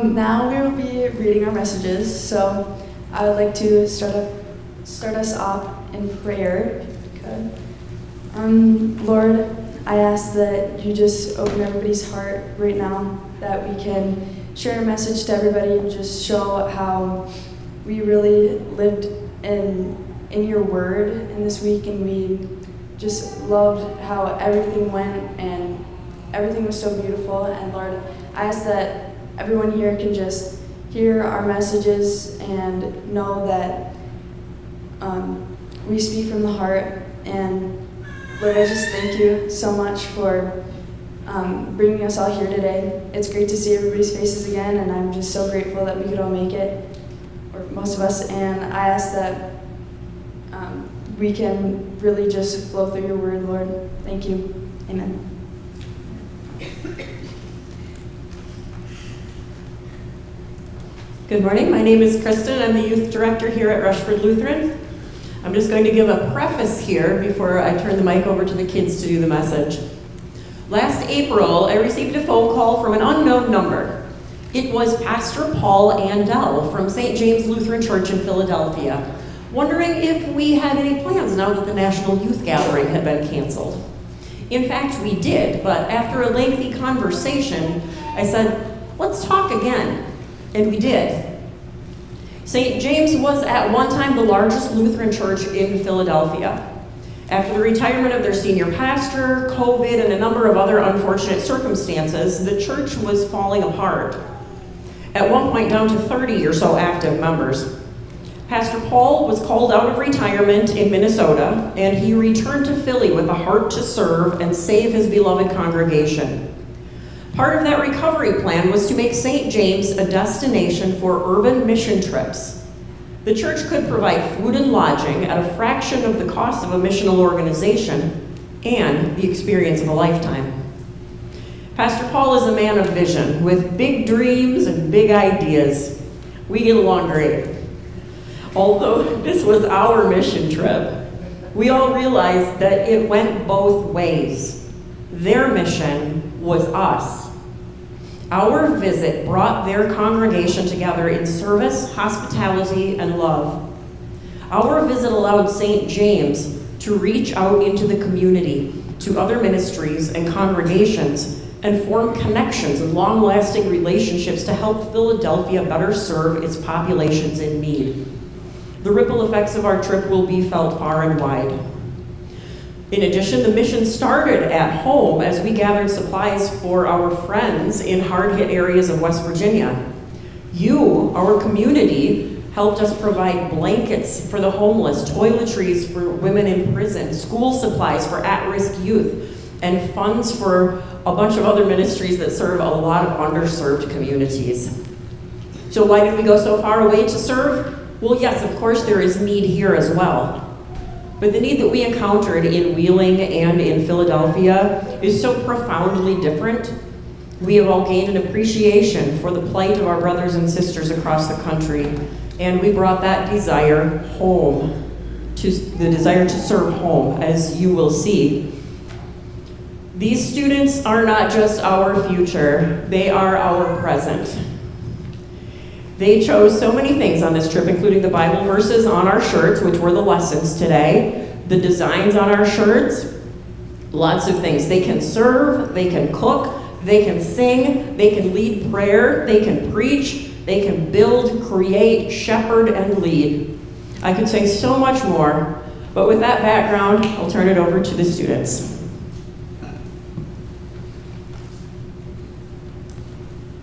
Now we will be reading our messages, so I would like to start us off in prayer, if you could. Lord, I ask that you just open everybody's heart right now, that we can share a message to everybody and just show how we really lived in your word in this week, and we just loved how everything went and everything was so beautiful. And Lord, I ask that everyone here can just hear our messages and know that we speak from the heart. And Lord, I just thank you so much for bringing us all here today. It's great to see everybody's faces again, and I'm just so grateful that we could all make it, or most of us. And I ask that we can really just flow through your word, Lord. Thank you. Amen. Good morning, my name is Kristen. I'm the youth director here at Rushford Lutheran. I'm just going to give a preface here before I turn the mic over to the kids to do the message. Last April, I received a phone call from an unknown number. It was Pastor Paul Andel from St. James Lutheran Church in Philadelphia, wondering if we had any plans now that the National Youth Gathering had been canceled. In fact, we did, but after a lengthy conversation, I said, let's talk again. And we did. St. James was at one time the largest Lutheran church in Philadelphia. After the retirement of their senior pastor, COVID, and a number of other unfortunate circumstances, the church was falling apart. At one point down to 30 or so active members. Pastor Paul was called out of retirement in Minnesota, and he returned to Philly with a heart to serve and save his beloved congregation. Part of that recovery plan was to make St. James a destination for urban mission trips. The church could provide food and lodging at a fraction of the cost of a missional organization and the experience of a lifetime. Pastor Paul is a man of vision with big dreams and big ideas. We get along great. Although this was our mission trip, we all realized that it went both ways. Their mission was us. Our visit brought their congregation together in service, hospitality, and love. Our visit allowed St. James to reach out into the community, to other ministries and congregations, and form connections and long-lasting relationships to help Philadelphia better serve its populations in need. The ripple effects of our trip will be felt far and wide. In addition, the mission started at home as we gathered supplies for our friends in hard-hit areas of West Virginia. You, our community, helped us provide blankets for the homeless, toiletries for women in prison, school supplies for at-risk youth, and funds for a bunch of other ministries that serve a lot of underserved communities. So why did we go so far away to serve? Well, yes, of course there is need here as well. But the need that we encountered in Wheeling and in Philadelphia is so profoundly different. We have all gained an appreciation for the plight of our brothers and sisters across the country, and we brought that desire home, the desire to serve home, as you will see. These students are not just our future, they are our present. They chose so many things on this trip, including the Bible verses on our shirts, which were the lessons today, the designs on our shirts, lots of things. They can serve, they can cook, they can sing, they can lead prayer, they can preach, they can build, create, shepherd, and lead. I could say so much more, but with that background, I'll turn it over to the students.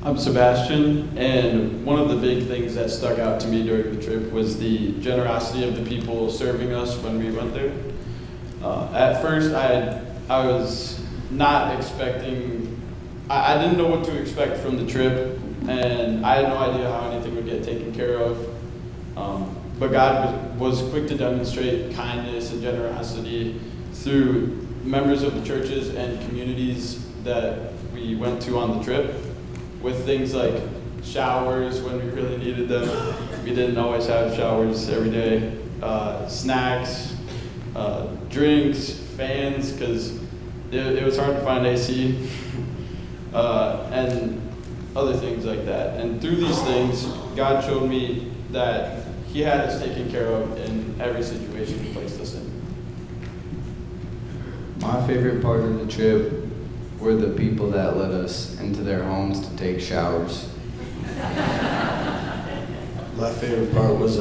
I'm Sebastian, and one of the big things that stuck out to me during the trip was the generosity of the people serving us when we went there. At first, I was not expecting, I didn't know what to expect from the trip, and I had no idea how anything would get taken care of. But God was quick to demonstrate kindness and generosity through members of the churches and communities that we went to on the trip, with things like showers when we really needed them. We didn't always have showers every day. Snacks, drinks, fans, because it was hard to find AC. And other things like that. And through these things, God showed me that He had us taken care of in every situation He placed us in. My favorite part of the trip were the people that let us into their homes to take showers. My favorite part was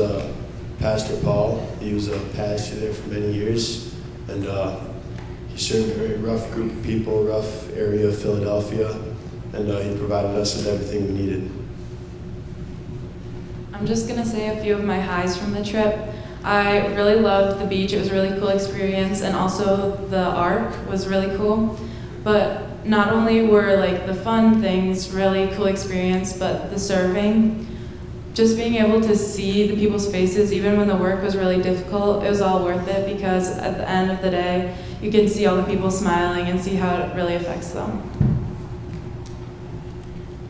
Pastor Paul. He was a pastor there for many years, and he served a very rough group of people, rough area of Philadelphia, and he provided us with everything we needed. I'm just gonna say a few of my highs from the trip. I really loved the beach. It was a really cool experience, and also the Ark was really cool. But not only were like the fun things really cool experience, but the serving, just being able to see the people's faces, even when the work was really difficult, it was all worth it because at the end of the day, you can see all the people smiling and see how it really affects them.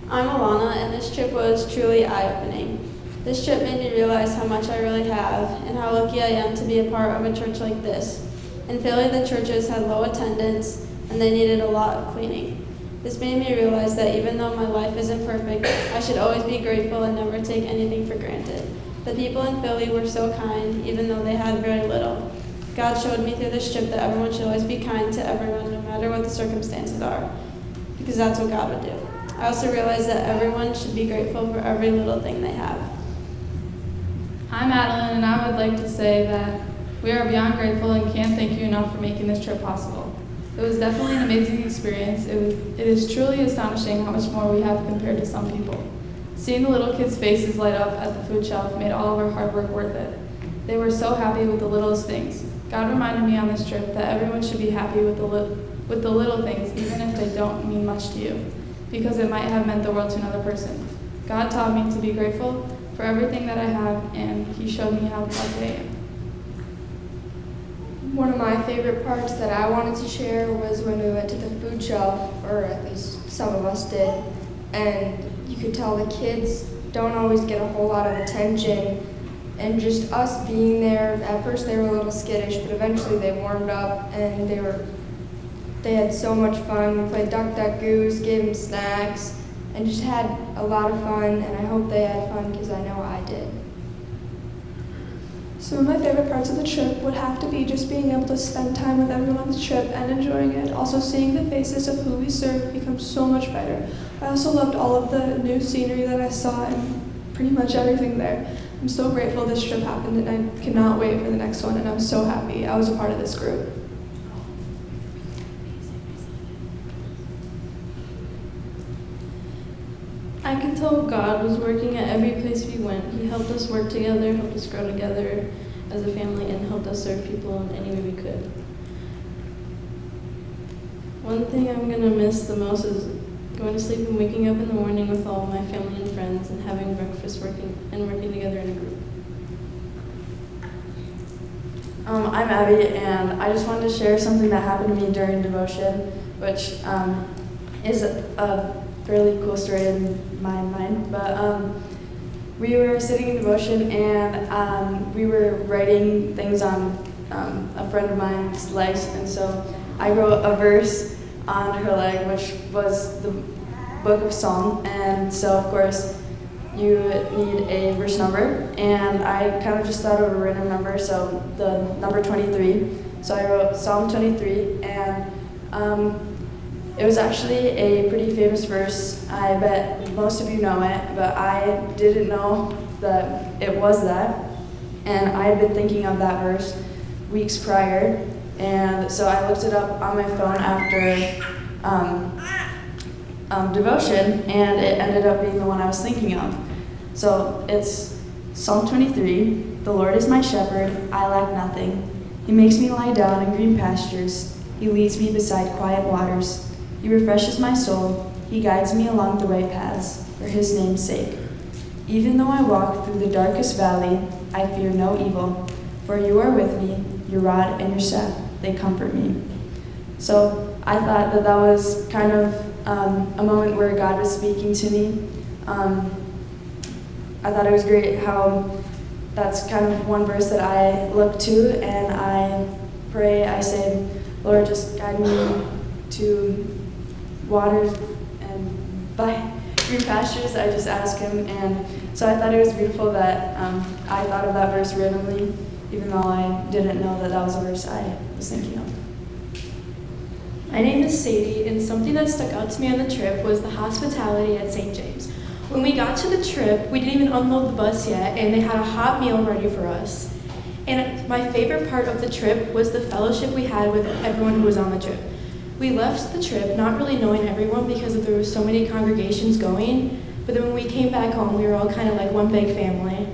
I'm Alana, and this trip was truly eye-opening. This trip made me realize how much I really have and how lucky I am to be a part of a church like this. In Philly, the churches had low attendance and they needed a lot of cleaning. This made me realize that even though my life isn't perfect, I should always be grateful and never take anything for granted. The people in Philly were so kind, even though they had very little. God showed me through this trip that everyone should always be kind to everyone, no matter what the circumstances are, because that's what God would do. I also realized that everyone should be grateful for every little thing they have. I'm Madeline, and I would like to say that we are beyond grateful and can't thank you enough for making this trip possible. It was definitely an amazing experience. It is truly astonishing how much more we have compared to some people. Seeing the little kids' faces light up at the food shelf made all of our hard work worth it. They were so happy with the littlest things. God reminded me on this trip that everyone should be happy with the little things, even if they don't mean much to you, because it might have meant the world to another person. God taught me to be grateful for everything that I have, and He showed me how lucky I am. One of my favorite parts that I wanted to share was when we went to the food shelf, or at least some of us did, and you could tell the kids don't always get a whole lot of attention, and just us being there, at first they were a little skittish, but eventually they warmed up and they had so much fun. We played Duck Duck Goose, gave them snacks, and just had a lot of fun, and I hope they had fun because I know I did. Some of my favorite parts of the trip would have to be just being able to spend time with everyone on the trip and enjoying it. Also seeing the faces of who we serve becomes so much brighter. I also loved all of the new scenery that I saw and pretty much everything there. I'm so grateful this trip happened, and I cannot wait for the next one, and I'm so happy I was a part of this group. I could tell God was working at every place we went. He helped us work together, helped us grow together as a family, and helped us serve people in any way we could. One thing I'm going to miss the most is going to sleep and waking up in the morning with all my family and friends and having breakfast working together in a group. I'm Abby, and I just wanted to share something that happened to me during devotion, which is a fairly cool story in my mind. But we were sitting in devotion, and we were writing things on a friend of mine's legs, and so I wrote a verse on her leg, which was the book of Psalm, and so of course you need a verse number, and I kind of just thought of a random number, so the number 23. So I wrote Psalm 23, and it was actually a pretty famous verse. I bet most of you know it, but I didn't know that it was that, and I had been thinking of that verse weeks prior, and so I looked it up on my phone after devotion, and it ended up being the one I was thinking of. So it's Psalm 23, "The Lord is my shepherd, I lack nothing. He makes me lie down in green pastures. He leads me beside quiet waters. He refreshes my soul. He guides me along the right paths for His name's sake. Even though I walk through the darkest valley, I fear no evil, for you are with me, your rod and your staff, they comfort me." So I thought that that was kind of a moment where God was speaking to me. I thought it was great how that's kind of one verse that I look to, and I pray, I say, Lord, just guide me to waters and by green pastures, I just ask him. And so I thought it was beautiful that I thought of that verse randomly, even though I didn't know that that was a verse I was thinking of. My name is Sadie, and something that stuck out to me on the trip was the hospitality at St. James. When we got to the trip, we didn't even unload the bus yet, and they had a hot meal ready for us. And my favorite part of the trip was the fellowship we had with everyone who was on the trip. We left the trip not really knowing everyone because there were so many congregations going, but then when we came back home, we were all kind of like one big family.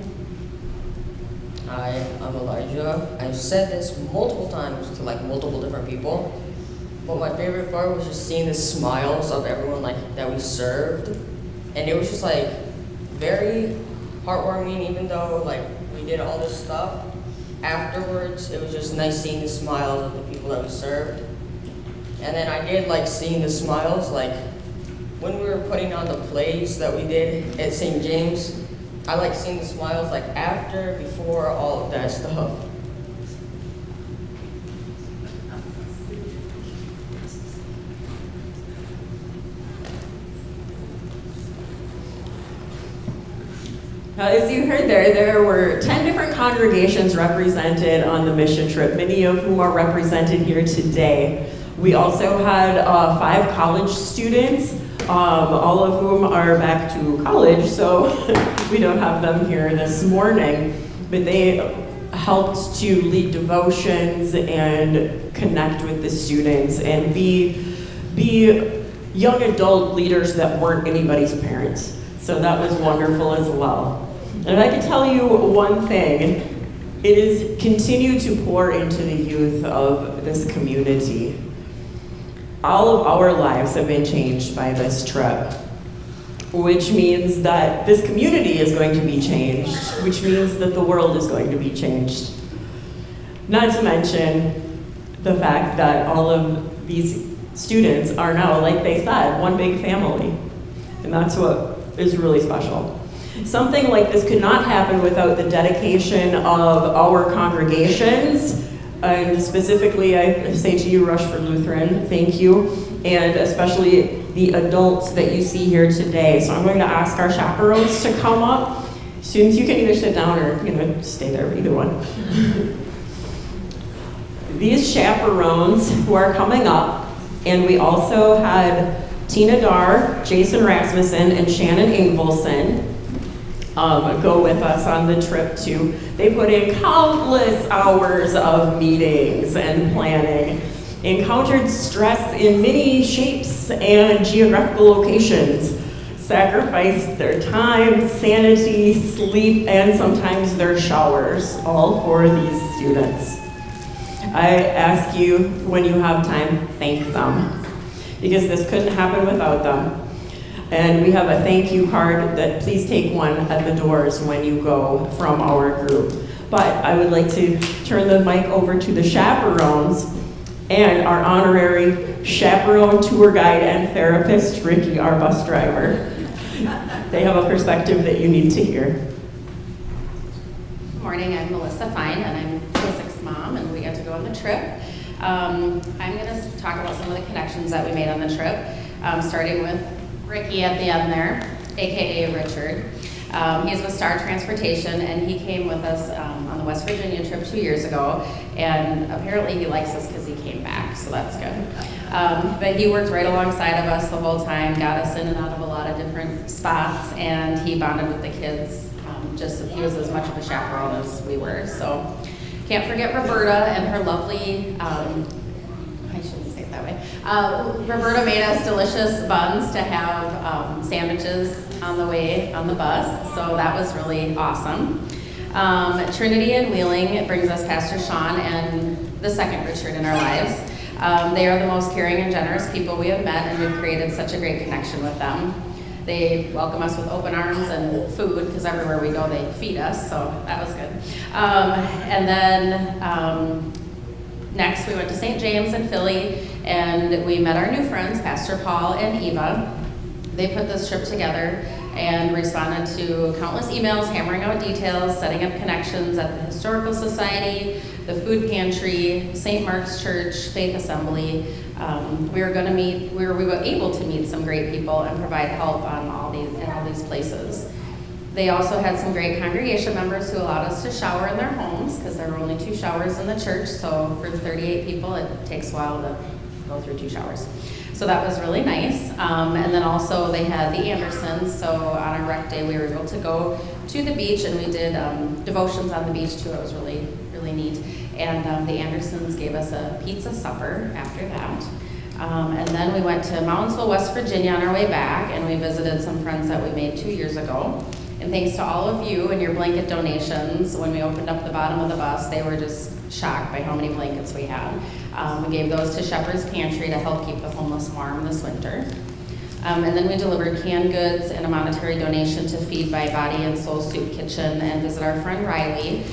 Hi, I'm Elijah. I've said this multiple times to like multiple different people. But my favorite part was just seeing the smiles of everyone like that we served, and it was just like very heartwarming. Even though like we did all this stuff, afterwards it was just nice seeing the smiles of the people that we served. And then I did like seeing the smiles like when we were putting on the plays that we did at St. James. I like seeing the smiles like after, before, all of that stuff. As you heard there were 10 different congregations represented on the mission trip, many of whom are represented here today. We also had 5 college students, all of whom are back to college, so we don't have them here this morning. But they helped to lead devotions and connect with the students and be young adult leaders that weren't anybody's parents. So that was wonderful as well. And if I could tell you one thing, it is continue to pour into the youth of this community. All of our lives have been changed by this trip, which means that this community is going to be changed, which means that the world is going to be changed. Not to mention the fact that all of these students are now, like they said, one big family. And that's what is really special. Something like this could not happen without the dedication of our congregations, and specifically I say to you, Rushford Lutheran, thank you, and especially the adults that you see here today. So I'm going to ask our chaperones to come up. Students, you can either sit down or stay there, either one. These chaperones who are coming up, and we also had Tina Dar, Jason Rasmussen, and Shannon Ingvelson go with us on the trip too. They put in countless hours of meetings and planning, encountered stress in many shapes and geographical locations, sacrificed their time, sanity, sleep, and sometimes their showers, all for these students. I ask you, when you have time, thank them, because this couldn't happen without them. And we have a thank you card that please take one at the doors when you go from our group. But I would like to turn the mic over to the chaperones and our honorary chaperone, tour guide, and therapist, Ricky, our bus driver. They have a perspective that you need to hear. Good morning, I'm Melissa Fine, and I'm Physic's mom, and we got to go on the trip. I'm going to talk about some of the connections that we made on the trip, starting with Ricky at the end there, AKA Richard. He's with Star Transportation, and he came with us on the West Virginia trip 2 years ago, and apparently he likes us because he came back, so that's good. But he worked right alongside of us the whole time, got us in and out of a lot of different spots, and he bonded with the kids. He was as much of a chaperone as we were. So can't forget Roberta and her lovely, I shouldn't say it that way. Roberta made us delicious buns to have sandwiches on the way on the bus, so that was really awesome. Trinity and Wheeling brings us Pastor Sean and the second Richard in our lives. They are the most caring and generous people we have met, and we've created such a great connection with them. They welcome us with open arms and food, because everywhere we go they feed us, so that was good. And then next we went to St. James in Philly, and we met our new friends, Pastor Paul and Eva. They put this trip together, and responded to countless emails, hammering out details, setting up connections at the Historical Society, the Food Pantry, St. Mark's Church, Faith Assembly. We were able to meet some great people and provide help in all these places. They also had some great congregation members who allowed us to shower in their homes, because there were only 2 showers in the church, so for 38 people it takes a while to go through 2 showers. So that was really nice. And then also they had the Andersons, so on our rec day we were able to go to the beach, and we did devotions on the beach too. It was really, really neat. And the Andersons gave us a pizza supper after that. And then we went to Moundsville, West Virginia on our way back, and we visited some friends that we made 2 years ago. And thanks to all of you and your blanket donations, when we opened up the bottom of the bus, they were just shocked by how many blankets we had. We gave those to Shepherd's Pantry to help keep the homeless warm this winter. And then we delivered canned goods and a monetary donation to Feed by Body and Soul Soup Kitchen and visit our friend Riley.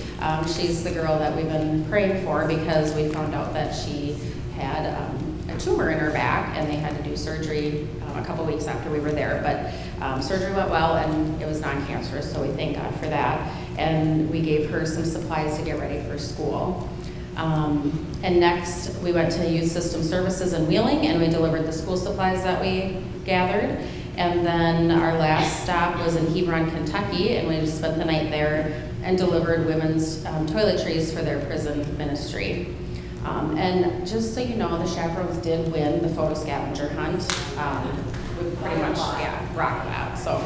She's the girl that we've been praying for, because we found out that she had a tumor in her back, and they had to do surgery a couple weeks after we were there. But surgery went well, and it was non-cancerous, so we thank God for that. And we gave her some supplies to get ready for school. And next, we went to Youth System Services in Wheeling, and we delivered the school supplies that we gathered. And then our last stop was in Hebron, Kentucky, and we just spent the night there and delivered women's toiletries for their prison ministry. And just so you know, the chaperones did win the photo scavenger hunt. We pretty much, rocked that. So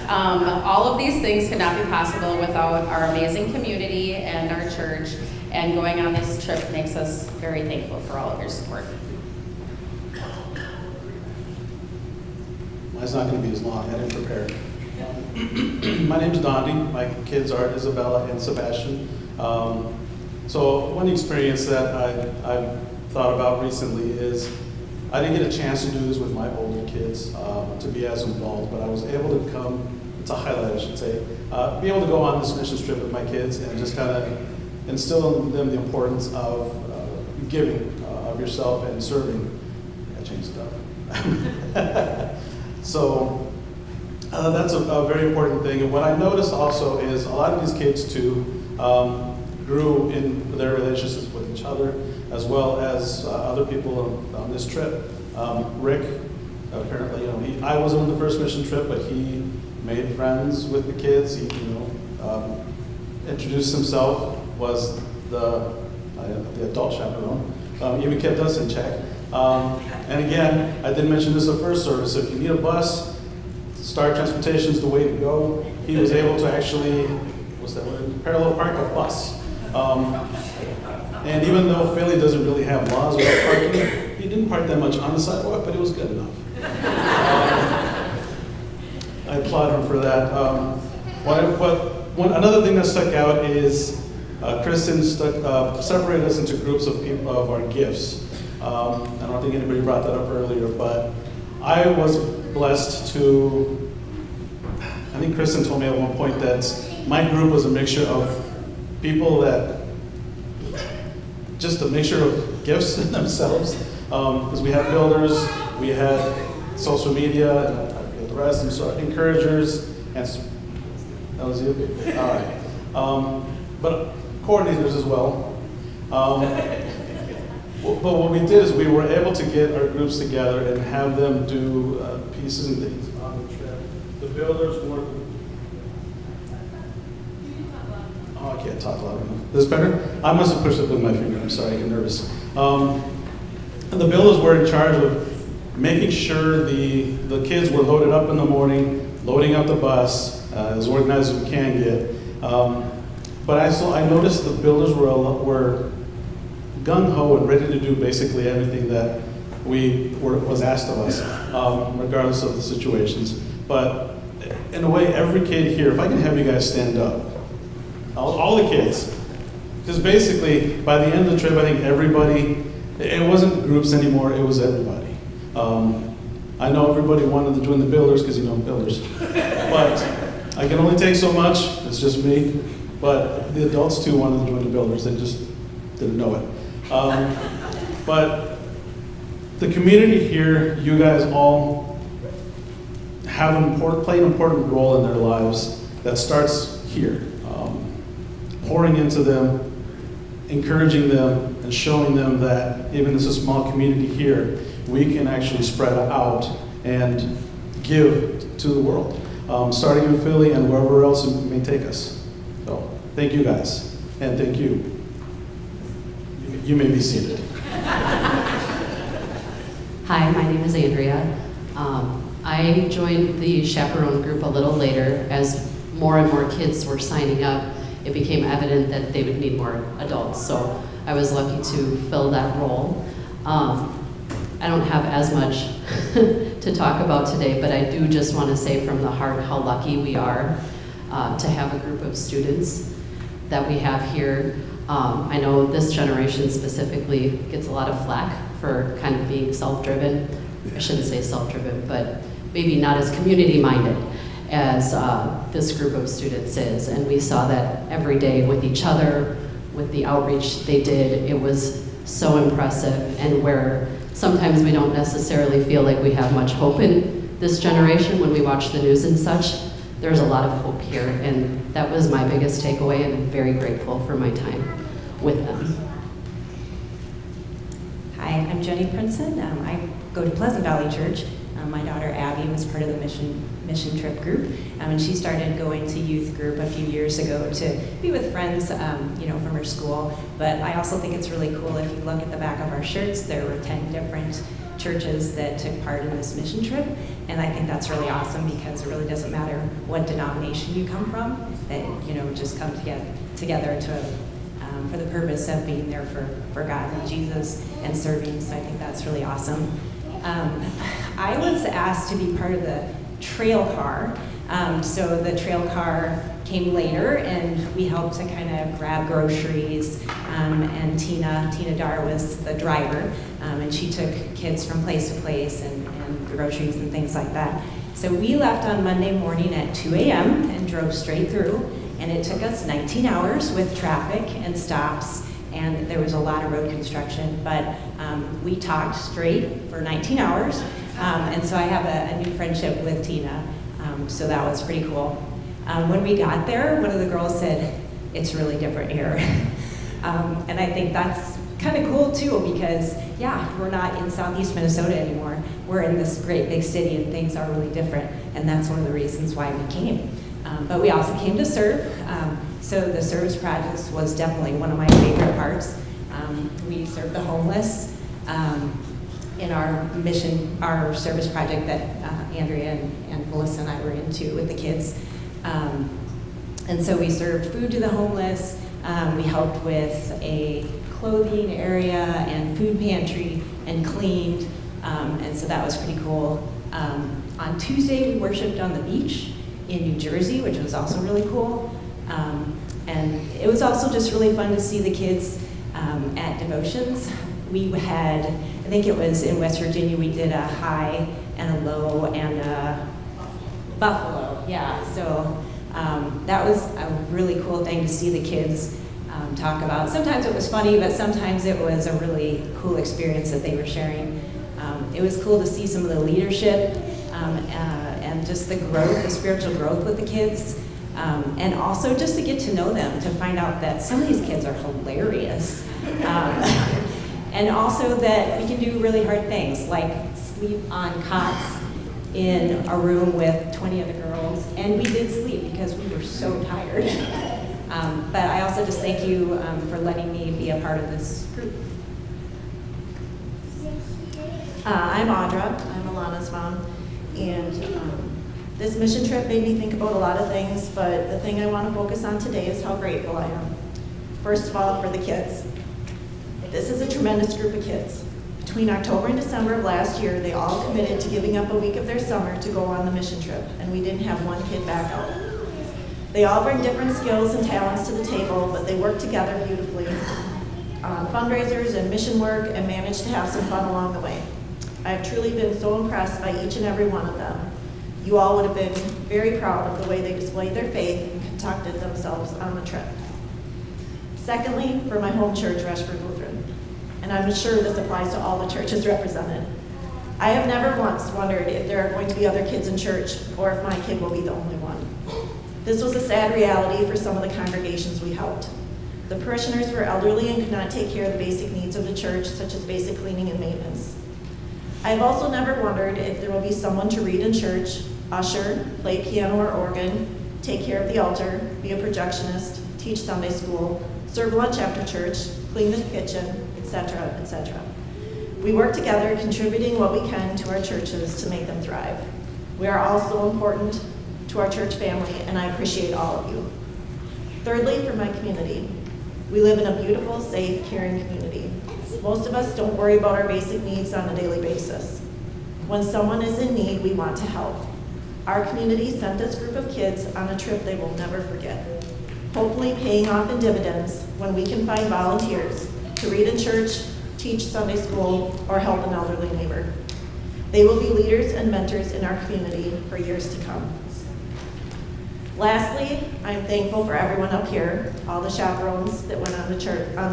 all of these things could not be possible without our amazing community and our church. And going on this trip makes us very thankful for all of your support. Mine's not going to be as long. I didn't prepare. My name's Dondi. My kids are Isabella and Sebastian. So one experience that I've thought about recently is I didn't get a chance to do this with my older kids, to be as involved, but I was able to come, it's a highlight I should say, be able to go on this mission trip with my kids and just kind of instill in them the importance of giving of yourself and serving. I changed it up. So that's a very important thing. And what I noticed also is a lot of these kids too grew in their relationships with each other, as well as other people on this trip. Rick, apparently, I wasn't on the first mission trip, but he made friends with the kids. He, introduced himself, was the adult chaperone. Even kept us in check. And again, I didn't mention this in the first service. If you need a bus, Star Transportation is the way to go. He was able to actually, what's that word? Parallel park a bus. And even though Philly doesn't really have laws about parking, he didn't park that much on the sidewalk, but it was good enough. I applaud him for that. Another thing that stuck out is Kristen separated us into groups of people of our gifts. I don't think anybody brought that up earlier, but I was blessed to, I think Kristen told me at one point that my group was a mixture of people that, just a mixture of gifts in themselves, because we had builders, we had social media, and I forget the rest, and so encouragers, and that was you? All right. But coordinators as well. But what we did is we were able to get our groups together and have them do pieces and things on the trip. The builders were, oh, I can't talk loud enough. Is this better? I must have pushed it with my finger. I'm sorry, I get nervous. And the builders were in charge of making sure the kids were loaded up in the morning, loading up the bus, as organized as we can get. But I noticed the builders were gung-ho and ready to do basically everything that was asked of us, regardless of the situations. But in a way, every kid here, if I can have you guys stand up, all the kids, because basically by the end of the trip, I think everybody, it wasn't groups anymore, it was everybody. I know everybody wanted to join the builders because builders, but I can only take so much, it's just me. But the adults too wanted to join the builders, they just didn't know it. But the community here, you guys all play an important role in their lives that starts here. Pouring into them, encouraging them, and showing them that even as a small community here, we can actually spread out and give to the world, starting in Philly and wherever else it may take us. So thank you guys, and thank you. You may be seated. Hi, my name is Andrea. I joined the chaperone group a little later. As more and more kids were signing up, it became evident that they would need more adults, so I was lucky to fill that role. I don't have as much to talk about today, but I do just want to say from the heart how lucky we are to have a group of students that we have here. I know this generation specifically gets a lot of flack for kind of being self-driven. I shouldn't say self-driven, but maybe not as community-minded as this group of students is. And we saw that every day with each other, with the outreach they did. It was so impressive, and where sometimes we don't necessarily feel like we have much hope in this generation when we watch the news and such, there's a lot of hope here, and that was my biggest takeaway, and I'm very grateful for my time with them. Hi, I'm Jenny Princeton. I go to Pleasant Valley Church. My daughter Abby was part of the mission trip group, and she started going to youth group a few years ago to be with friends, from her school. But I also think it's really cool if you look at the back of our shirts, there were 10 different churches that took part in this mission trip, and I think that's really awesome because it really doesn't matter what denomination you come from, that just come together to for the purpose of being there for God and Jesus and serving. So I think that's really awesome. I was asked to be part of the trail car. So the trail car came later, and we helped to kind of grab groceries. And Tina Dar was the driver, and she took kids from place to place and groceries and things like that. So we left on Monday morning at 2 a.m. and drove straight through, and it took us 19 hours with traffic and stops, and there was a lot of road construction, but we talked straight for 19 hours, and so I have a new friendship with Tina, so that was pretty cool. When we got there, one of the girls said, "It's really different here," and I think that's kind of cool too, because we're not in Southeast Minnesota anymore. We're in this great big city, and things are really different, and that's one of the reasons why we came. But we also came to serve, so the service project was definitely one of my favorite parts. We served the homeless in our service project that Andrea and Melissa and I were into with the kids. And so we served food to the homeless. We helped with a clothing area and food pantry and cleaned, and so that was pretty cool. On Tuesday, we worshiped on the beach in New Jersey, which was also really cool. And it was also just really fun to see the kids at devotions. We had, I think it was in West Virginia, we did a high and a low and a buffalo, so that was a really cool thing to see the kids talk about. Sometimes it was funny, but sometimes it was a really cool experience that they were sharing. It was cool to see some of the leadership and just the growth, the spiritual growth with the kids, and also just to get to know them, to find out that some of these kids are hilarious, and also that we can do really hard things, like sleep on cots in a room with 20 other girls, and we did sleep because we were so tired. But I also just thank you for letting me be a part of this group. I'm Audra. I'm Alana's mom, and this mission trip made me think about a lot of things, but the thing I want to focus on today is how grateful I am. First of all, for the kids. This is a tremendous group of kids. Between October and December of last year, they all committed to giving up a week of their summer to go on the mission trip, and we didn't have one kid back out. They all bring different skills and talents to the table, but they work together beautifully on fundraisers and mission work and managed to have some fun along the way. I have truly been so impressed by each and every one of them. You all would have been very proud of the way they displayed their faith and conducted themselves on the trip. Secondly, for my home church, Rushford Lutheran, and I'm sure this applies to all the churches represented. I have never once wondered if there are going to be other kids in church or if my kid will be the only one. This was a sad reality for some of the congregations we helped. The parishioners were elderly and could not take care of the basic needs of the church, such as basic cleaning and maintenance. I have also never wondered if there will be someone to read in church, usher, play piano or organ, take care of the altar, be a projectionist, teach Sunday school, serve lunch after church, clean the kitchen, etc., etc. We work together, contributing what we can to our churches to make them thrive. We are also important to our church family, and I appreciate all of you. Thirdly, for my community. We live in a beautiful, safe, caring community. Most of us don't worry about our basic needs on a daily basis. When someone is in need, we want to help. Our community sent this group of kids on a trip they will never forget, hopefully paying off in dividends when we can find volunteers to read in church, teach Sunday school, or help an elderly neighbor. They will be leaders and mentors in our community for years to come. Lastly, I'm thankful for everyone up here, all the chaperones that went on the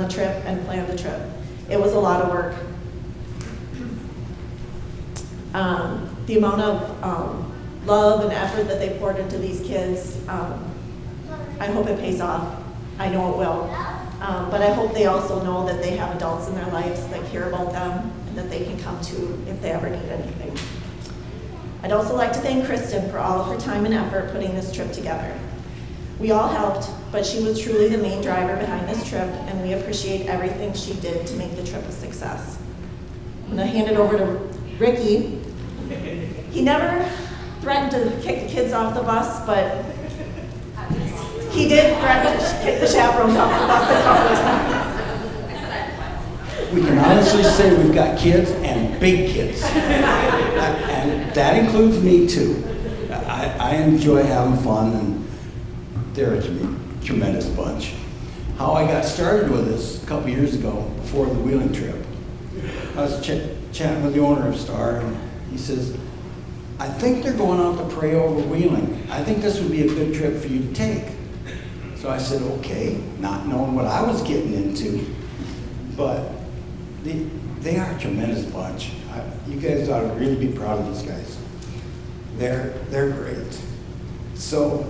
trip and planned the trip. It was a lot of work. The amount of love and effort that they poured into these kids, I hope it pays off. I know it will. But I hope they also know that they have adults in their lives that care about them and that they can come to if they ever need anything. I'd also like to thank Kristen for all of her time and effort putting this trip together. We all helped, but she was truly the main driver behind this trip, and we appreciate everything she did to make the trip a success. I'm gonna hand it over to Ricky. He never threatened to kick the kids off the bus, but he did threaten to kick the chaperones off the bus a couple of times. We can honestly say we've got kids and big kids. And that includes me too. I enjoy having fun, and they're a tremendous bunch. How I got started with this a couple years ago, before the Wheeling trip, I was chatting with the owner of Star, and he says, I think they're going out to pray over Wheeling. I think this would be a good trip for you to take. So I said, okay, not knowing what I was getting into, but they are a tremendous bunch. You guys ought to really be proud of these guys. They're great. So,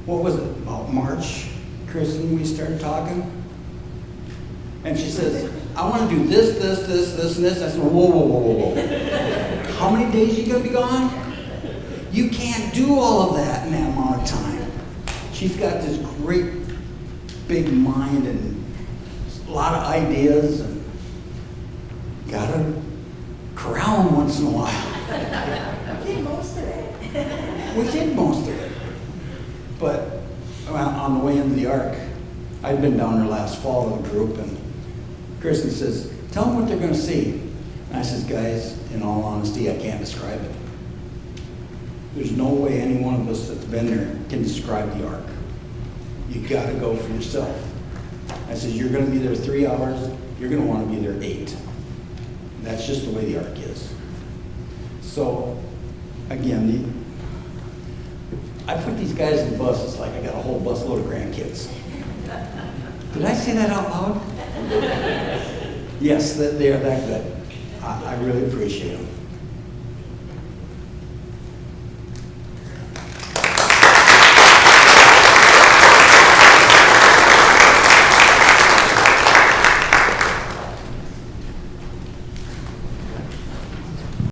what was it, about March, Kristen, we started talking? And she says, I want to do this, and this. I said, whoa. How many days are you going to be gone? You can't do all of that in that amount of time. She's got this great big mind and a lot of ideas, and gotta corral them once in a while. We did most of it. We did most of it. But on the way into the Ark, I'd been down there last fall with a group, and Kristen says, tell them what they're gonna see. And I says, guys, in all honesty, I can't describe it. There's no way any one of us that's been there can describe the Ark. You gotta go for yourself. I says, you're gonna be there 3 hours, you're gonna wanna be there 8. That's just the way the Ark is. So, again, I put these guys in buses like I got a whole busload of grandkids. Did I say that out loud? Yes, they are that good. I really appreciate them.